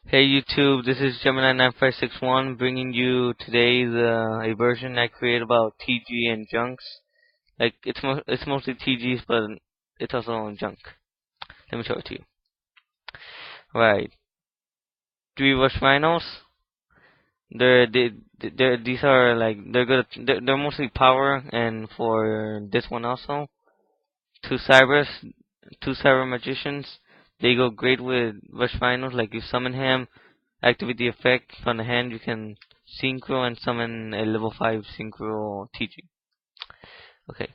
Hey YouTube, this is Gemini9561 bringing you today's a version I created about TG and junks. Like it's mostly TGs, but it's also junk. Let me show it to you. Right, three rush rhinos. These are like they're good. They're mostly power, and for this one also, two cybers, two cyber magicians. They go great with rush rhinos. Like you summon him, activate the effect on the hand, you can synchro and summon a level 5 synchro TG. Okay.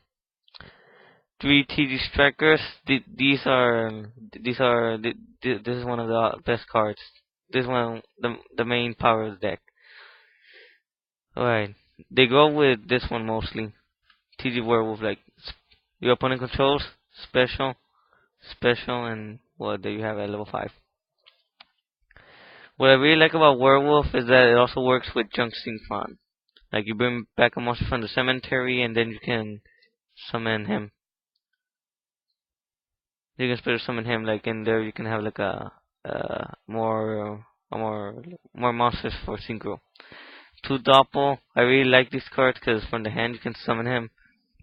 Three TG strikers. This is one of the best cards. This one, the main power of the deck. Alright. They go with this one mostly. TG werewolf, like your opponent controls, special, special, and well, there you have a level 5. What I really like about werewolf is that it also works with junk synchron. Like you bring back a monster from the cemetery and then you can summon him. You can special summon him, like in there you can have like more monsters for synchro. Two Doppel, I really like these cards because from the hand you can summon him.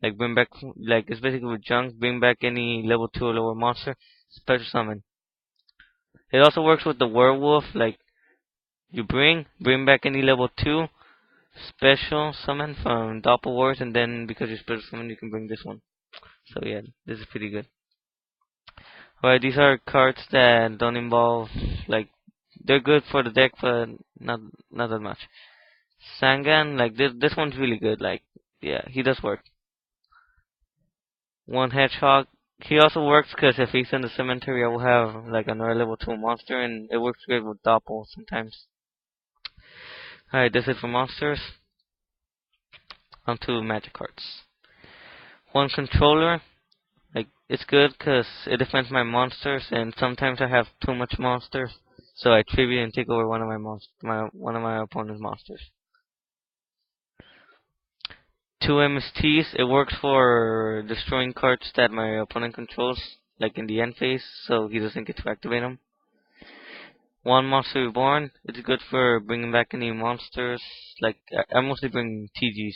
Like bring back, like it's basically with junk, bring back any level 2 or lower monster, special summon. It also works with the werewolf, like you bring back any level 2, special summon from Doppel Wars, and then because you special summon you can bring this one. So yeah, this is pretty good. Alright, these are cards that don't involve, like, they're good for the deck, but not that much. Sangan, like this one's really good. Like, yeah, he does work. One hedgehog. He also works because if he's in the cemetery, I will have like another level 2 monster, and it works great with Doppel sometimes. Alright, this is for monsters. On to magic cards. One controller. Like it's good because it defends my monsters, and sometimes I have too much monsters, so I tribute and take over one of one of my opponent's monsters. Two MSTs. It works for destroying cards that my opponent controls, like in the end phase, so he doesn't get to activate them. One Monster Reborn. It's good for bringing back any monsters. Like I mostly bring TGs.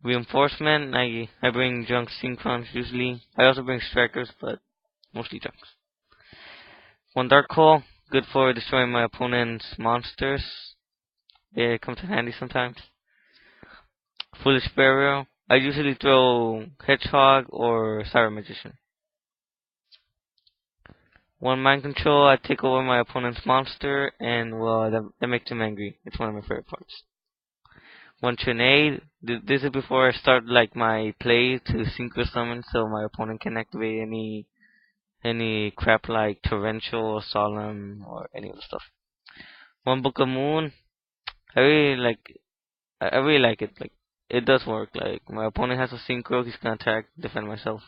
Reinforcement. I bring junk synchrons usually. I also bring strikers, but mostly junks. One Dark Hole, good for destroying my opponent's monsters. They come to handy sometimes. Foolish Burial, I usually throw Hedgehog or Cyber Magician. One Mind Control, I take over my opponent's monster, and well, that makes him angry. It's one of my favorite parts. One Trinade, this is before I start like my play to synchro summon, so my opponent can activate any crap like Torrential, Solemn, or any other stuff. One Book of Moon, I really like I really like it. Like it does work. Like my opponent has a synchro, he's gonna attack, defend myself.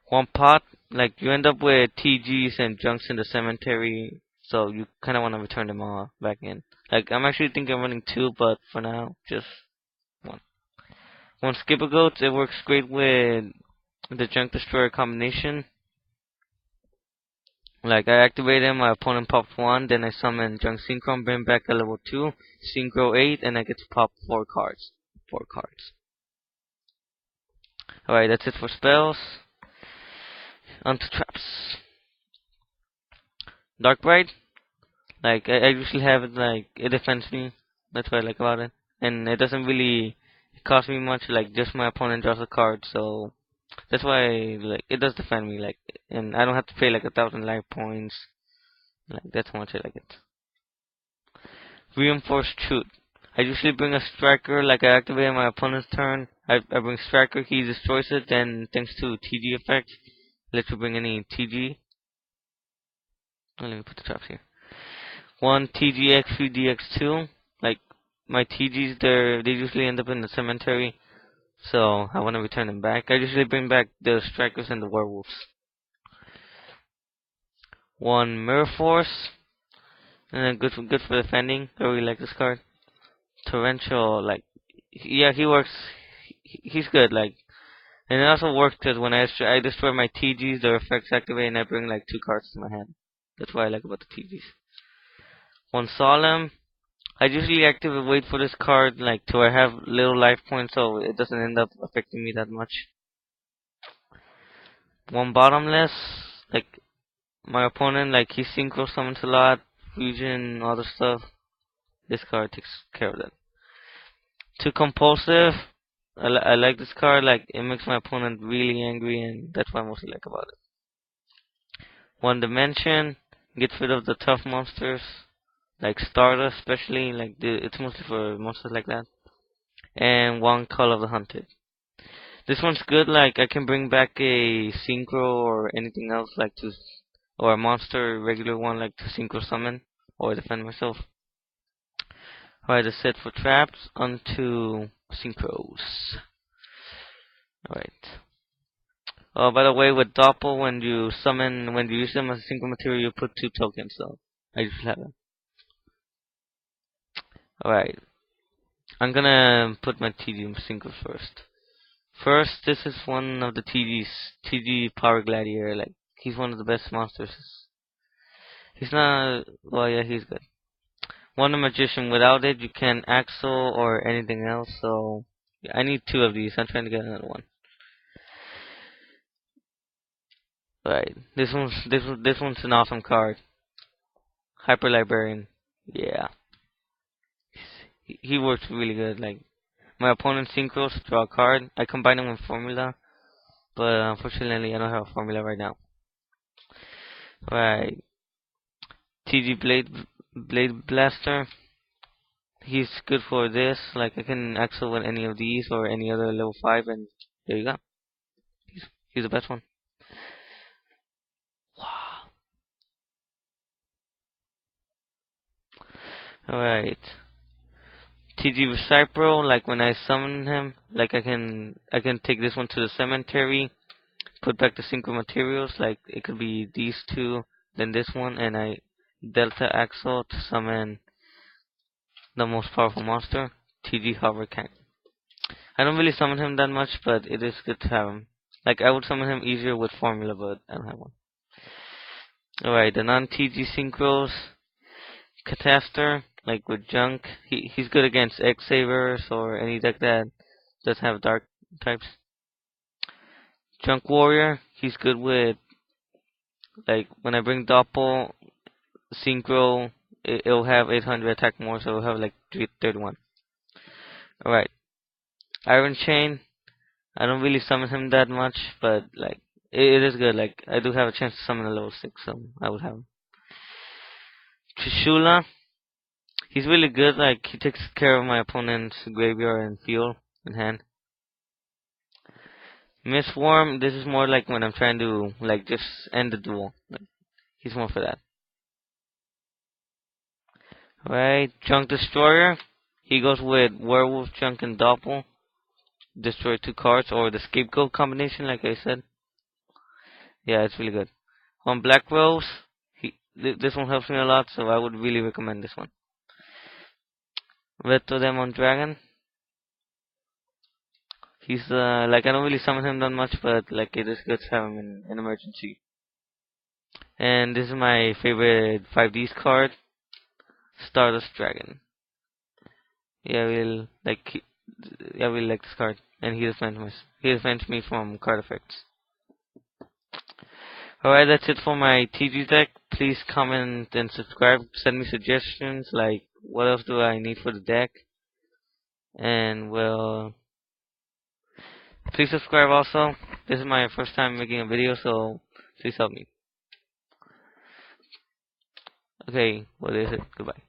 One pot, like you end up with TGs and junks in the cemetery, so you kind of want to return them all back in. Like I'm actually thinking of running two, but for now, just one. One Skip-a-Goat, it works great with the junk destroyer combination. Like I activate him, my opponent pops one, then I summon junk synchro, bring back a level 2, synchro 8, and I get to pop 4 cards. 4 cards. Alright, that's it for spells. Onto traps. Dark Bright, like I usually have it like it defends me. That's what I like about it. And it doesn't really cost me much, like just my opponent draws a card, so that's why like it does defend me, like, and I don't have to pay like 1,000 life points. Like that's how much I like it. Reinforced Truth. I usually bring a striker, like I activate my opponent's turn. I bring striker, he destroys it, then thanks to TG effect, let you bring any TG. Oh, let me put the traps here. One TGX3 DX2. Like my TGs, they usually end up in the cemetery, so I want to return them back. I usually bring back the strikers and the werewolves. One Mirror Force, and then good for defending. I really like this card. Torrential, like yeah, he works. He's good. Like, and it also works because when I destroy my TGs, their effects activate, and I bring like 2 cards to my hand. That's what I like about the TGs. One Solemn. I usually actively wait for this card like till I have little life points, so it doesn't end up affecting me that much. One Bottomless. Like my opponent, like he synchro summons a lot, fusion, other stuff. This card takes care of that. Two Compulsive. I like this card. Like it makes my opponent really angry, and that's what I mostly like about it. One Dimension. Get rid of the tough monsters, like Stardust, especially. Like it's mostly for monsters like that. And one Call of the Hunted. This one's good. Like I can bring back a synchro or anything else, like to, or a monster, regular one, like to synchro summon or defend myself. Alright, the set for traps onto synchros. Alright. Oh, by the way, with Doppel, when you use them as a synchro material, you put 2 tokens. So I just have them. Alright, I'm gonna put my TD synchros first. First, this is one of the TD Power Gladiator. Like he's one of the best monsters. He's not. Well, yeah, he's good. One Magician. Without it, you can't Axel or anything else. So I need 2 of these. I'm trying to get another one. Right. This one's an awesome card. Hyper Librarian. Yeah. He works really good. Like my opponent synchros, draw a card. I combine them with formula, but unfortunately I don't have a formula right now. Right. TG Blade Blaster. He's good for this. Like I can Axel with any of these or any other level 5, and there you go. He's the best one. Wow. Alright. TG Recipro, like when I summon him, like I can take this one to the cemetery, put back the synchro materials, like it could be these 2, then this one, and I Delta Axel to summon the most powerful monster, TG Hover King. I don't really summon him that much, but it is good to have him. Like I would summon him easier with formula, but I don't have one. Alright, the non-TG synchros, Catastor, like with Junk, he's good against X-Savers or any deck that does have dark types. Junk Warrior, he's good with, like when I bring Doppel, Synchro, it'll have 800 attack more, so it'll have like 331. Alright, Iron Chain, I don't really summon him that much, but like it is good. Like I do have a chance to summon a level 6, so I would have him. Trishula, he's really good. Like he takes care of my opponent's graveyard and field in hand. Mistworm, this is more like when I'm trying to like just end the duel. Like, he's more for that. Right, Junk Destroyer, he goes with Werewolf, Junk, and Doppel. Destroy 2 cards or the Scapegoat combination, like I said. Yeah, it's really good. On Black Rose, this one helps me a lot, so I would really recommend this one. Veto Demon Dragon. He's like I don't really summon him that much, but like it is good to have him in an emergency. And this is my favorite 5Ds card, Stardust Dragon. Yeah, I really like this card, and he defends me from card effects. Alright, that's it for my TG deck. Please comment and subscribe. Send me suggestions, like what else do I need for the deck. And well, please subscribe also. This is my first time making a video, so please help me. Okay, what is it? Goodbye.